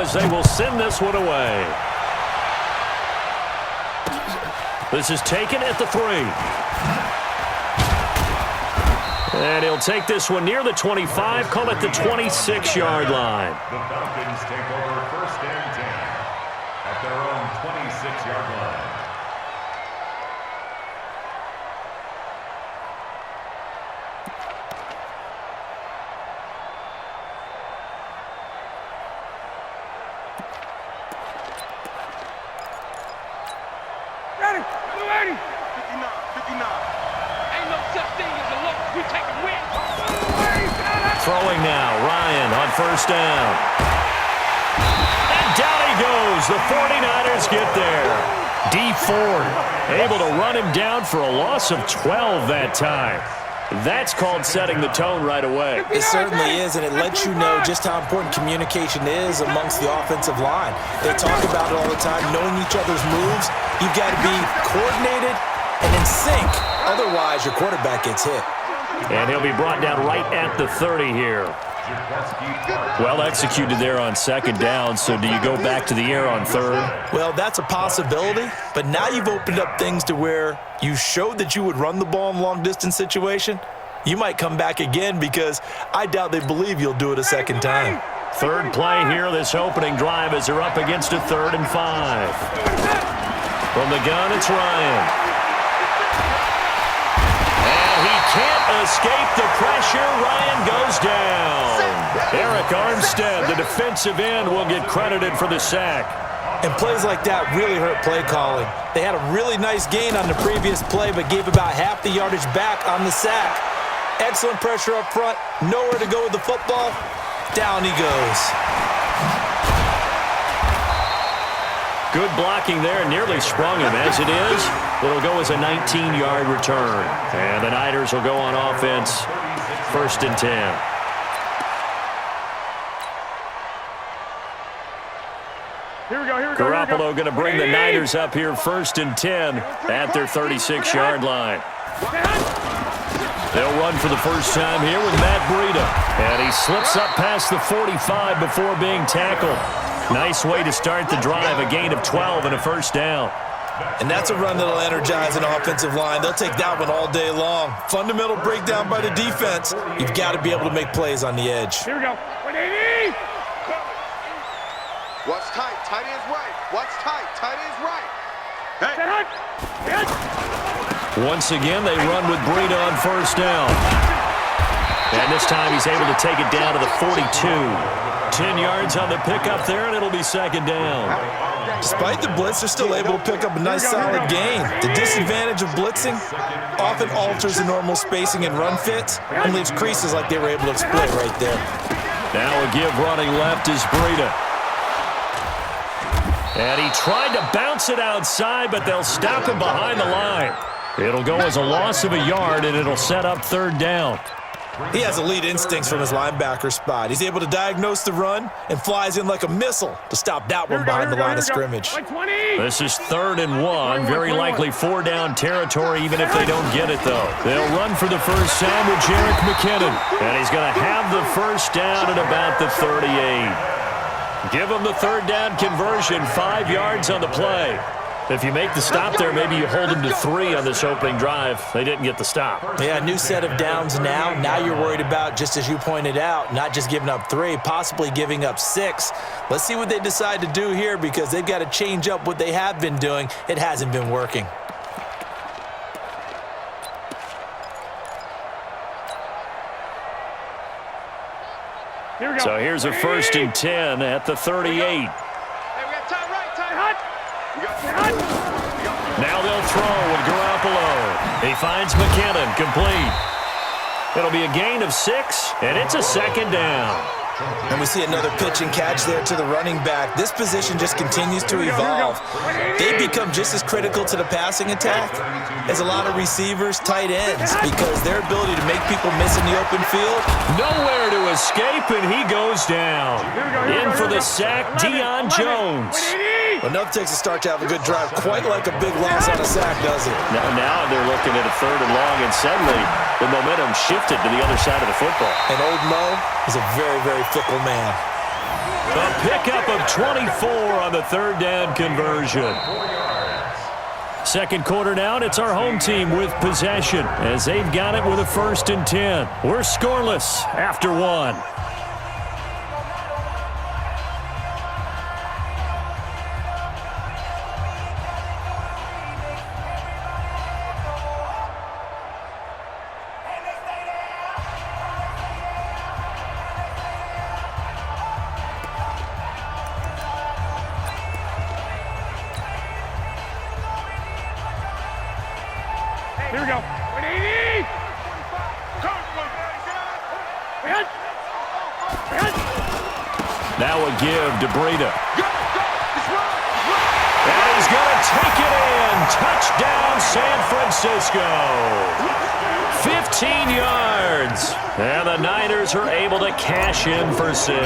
as they will send this one away. This is taken at the 3. And he'll take this one near the 25, call it the 26-yard line. The Falcons take over 1st and 10 at their own 26-yard line. Ready, 59, 59. Ain't no such thing as a look. We take a win. Throwing now, Ryan on 1st down. And down he goes. The 49ers get there. D Ford able to run him down for a loss of 12 that time. That's called setting the tone right away. It certainly is, and it lets you know just how important communication is amongst the offensive line. They talk about it all the time, knowing each other's moves. You've got to be coordinated and in sync. Otherwise, your quarterback gets hit. And he'll be brought down right at the 30 here. Well executed there on 2nd down, so do you go back to the air on 3rd? Well, that's a possibility, but now you've opened up things to where you showed that you would run the ball in long-distance situation. You might come back again because I doubt they believe you'll do it a 2nd time. 3rd play here, this opening drive as they're up against a 3rd and 5. From the gun, it's Ryan. Can't escape the pressure. Ryan goes down. Eric Armstead, the defensive end, will get credited for the sack. And plays like that really hurt play calling. They had a really nice gain on the previous play, but gave about half the yardage back on the sack. Excellent pressure up front. Nowhere to go with the football. Down he goes. Good blocking there. Nearly sprung him. As it is, it'll go as a 19-yard return. And the Niners will go on offense 1st and 10. Here we go. Garoppolo going to bring the Niners up here 1st and 10 at their 36-yard line. They'll run for the first time here with Matt Breida. And he slips up past the 45 before being tackled. Nice way to start the drive, a gain of 12 and a 1st down. And that's a run that'll energize an offensive line. They'll take that one all day long. Fundamental breakdown by the defense. You've got to be able to make plays on the edge. Here we go. 180. What's tight? Tight end's right. What's tight? Tight end's right. Hey. Once again, they run with Breida on 1st down. And this time he's able to take it down to the 42. 10 yards on the pickup there, and it'll be 2nd down. Despite the blitz, they're still able to pick up a nice solid gain. The disadvantage of blitzing often alters the normal spacing and run fits and leaves creases like they were able to exploit right there. Now a give running left is Breida. And he tried to bounce it outside, but they'll stop him behind the line. It'll go as a loss of a yard, and it'll set up 3rd down. He has elite instincts from his linebacker spot. He's able to diagnose the run and flies in like a missile to stop that one behind the line of scrimmage. This is 3rd and 1. Very likely 4-down territory, even if they don't get it, though. They'll run for the first time with Jerick McKinnon. And he's going to have the 1st down at about the 38. Give him the 3rd down conversion, 5 yards on the play. If you make the stop there, maybe you hold them to 3 on this opening drive. They didn't get the stop. Yeah, new set of downs now. Now you're worried about, just as you pointed out, not just giving up 3, possibly giving up 6. Let's see what they decide to do here because they've got to change up what they have been doing. It hasn't been working. So here's a 1st and 10 at the 38. Now they'll throw with Garoppolo. He finds McKinnon, complete. It'll be a gain of 6, and it's a 2nd down. And we see another pitch and catch there to the running back. This position just continues to evolve. They become just as critical to the passing attack as a lot of receivers, tight ends, because their ability to make people miss in the open field. Nowhere to escape, and he goes down. In for the sack, Deion Jones. Well, nothing takes a start to have a good drive, quite like a big loss on a sack, does it? Now they're looking at a 3rd and long, and suddenly the momentum shifted to the other side of the football. And old Mo is a very, very fickle man. A pickup of 24 on the third down conversion. Second quarter now, and it's our home team with possession as they've got it with a 1st and 10. We're scoreless after one. Here we go. 180. Now a give to Breida. And he's going to take it in. Touchdown, San Francisco. 15 yards. And the Niners are able to cash in for 6.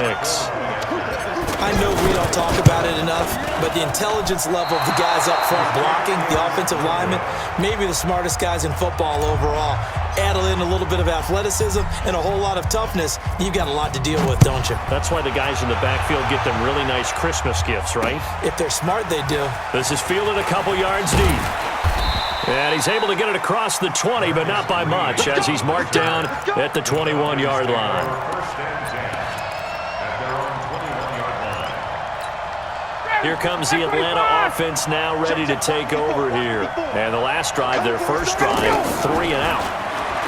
I know we don't talk about it enough, but the intelligence level of the guys up front blocking, the offensive linemen, maybe the smartest guys in football overall. Add in a little bit of athleticism and a whole lot of toughness, you've got a lot to deal with, don't you? That's why the guys in the backfield get them really nice Christmas gifts, right? If they're smart, they do. This is fielded a couple yards deep. And he's able to get it across the 20, but not by much, as he's marked down at the 21-yard line. Here comes the Atlanta offense now ready to take over here. And the last drive, their first drive, 3 and out.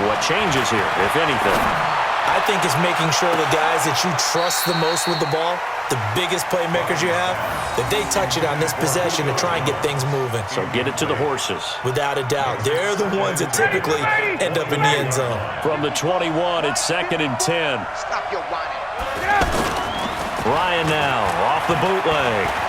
What changes here, if anything? I think it's making sure the guys that you trust the most with the ball, the biggest playmakers you have, that they touch it on this possession to try and get things moving. So get it to the horses. Without a doubt. They're the ones that typically end up in the end zone. From the 21, it's 2nd and 10. Stop your whining. Ryan now off the bootleg.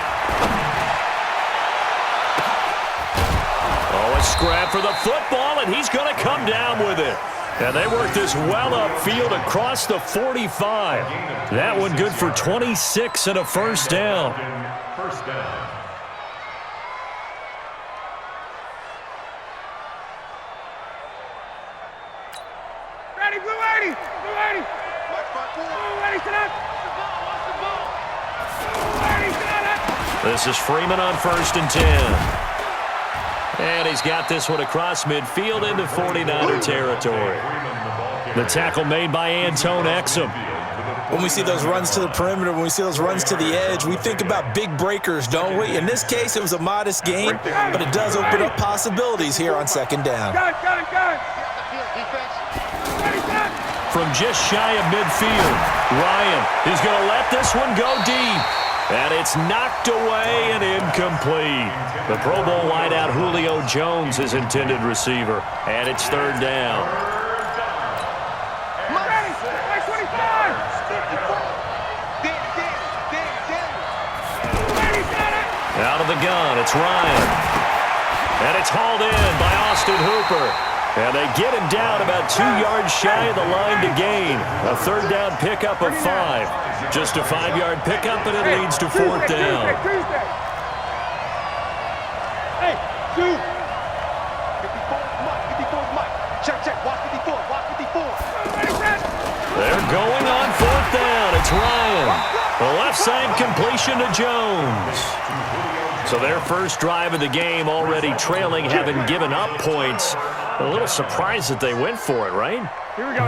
Oh, a scrap for the football, and he's going to come down with it. And they work this well upfield across the 45. That one good for 26 and a first down. First down. Ready, blue 80. Blue 80. Blue 80, sit up. Blue 80, sit up. This is Freeman on 1st and 10. And he's got this one across midfield into 49er territory. The tackle made by Antone Exum. When we see those runs to the perimeter, when we see those runs to the edge, we think about big breakers, don't we? In this case, it was a modest gain, but it does open up possibilities here on 2nd down. Gun. From just shy of midfield, Ryan is going to let this one go deep. And it's knocked away and incomplete. The Pro Bowl wideout Julio Jones is intended receiver. And it's 3rd down. Out of the gun, it's Ryan. And it's hauled in by Austin Hooper. And they get him down about 2 yards shy of the line to gain. A 3rd down pickup of 5. Just a 5-yard pickup, and it leads to 4th down. Hey, dude. 54, Mike. Check. Watch 54. They're going on 4th down. It's Ryan. The left side completion to Jones. So their first drive of the game already trailing, having given up points. A little surprised that they went for it, right?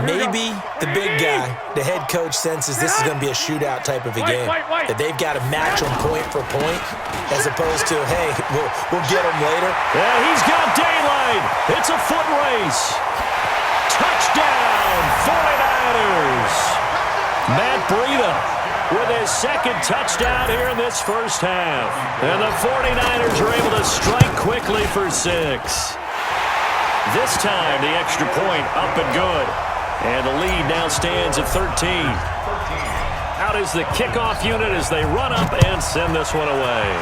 Maybe the big guy, the head coach, senses this is going to be a shootout type of a game. That they've got to match them point for point, as opposed to, hey, we'll get them later. Yeah, he's got daylight. It's a foot race. Touchdown, 49ers. Matt Breida with his 2nd touchdown here in this first half. And the 49ers are able to strike quickly for 6. This time, the extra point up and good. And the lead now stands at 13. Out is the kickoff unit as they run up and send this one away.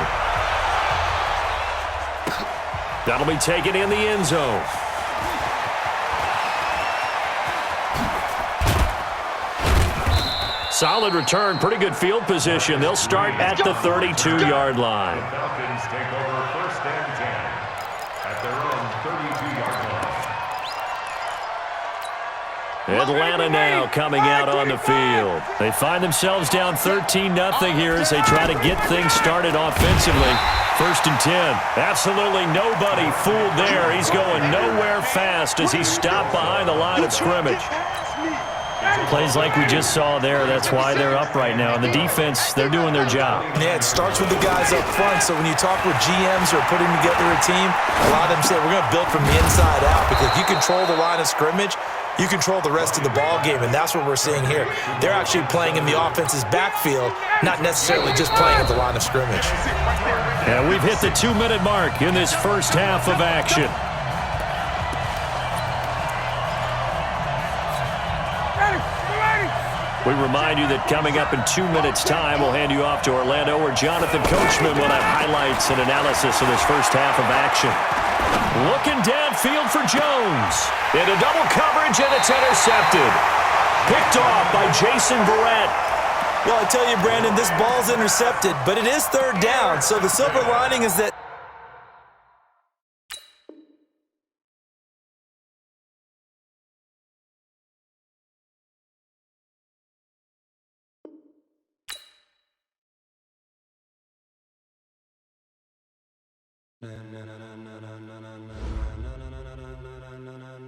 That'll be taken in the end zone. Solid return, pretty good field position. They'll start at the 32-yard line. Falcons take over 1st and 10 at their own 32-yard line. Atlanta now coming out on the field. They find themselves down 13-0 here as they try to get things started offensively. 1st and 10. Absolutely nobody fooled there. He's going nowhere fast as he's stopped behind the line of scrimmage. Plays like we just saw there, that's why they're up right now. And the defense, they're doing their job. Yeah, it starts with the guys up front. So when you talk with GMs who are putting together a team, a lot of them say, we're going to build from the inside out, because if you control the line of scrimmage, you control the rest of the ball game, and that's what we're seeing here. They're actually playing in the offense's backfield, not necessarily just playing at the line of scrimmage. And we've hit the 2-minute mark in this first half of action. We remind you that coming up in 2 minutes' time, we'll hand you off to Orlando, where Jonathan Coachman will have highlights and analysis of this first half of action. Looking downfield for Jones. Into double coverage, and it's intercepted. Picked off by Jason Verrett. Well, I tell you, Brandon, this ball's intercepted, but it is 3rd down, so the silver lining is that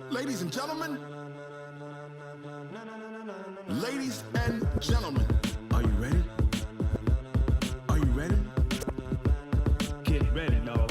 Ladies and gentlemen, are you ready? Are you ready? Get ready, dog.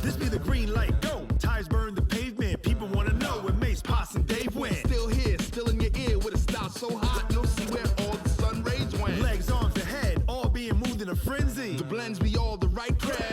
This be the green light, go. Tires burn the pavement. People want to know where Mace, Potts, and Dave went. Still here, still in your ear with a style so hot, you'll see where all the sun rays went. Legs, arms, and head, all being moved in a frenzy. The blends be all the right crap.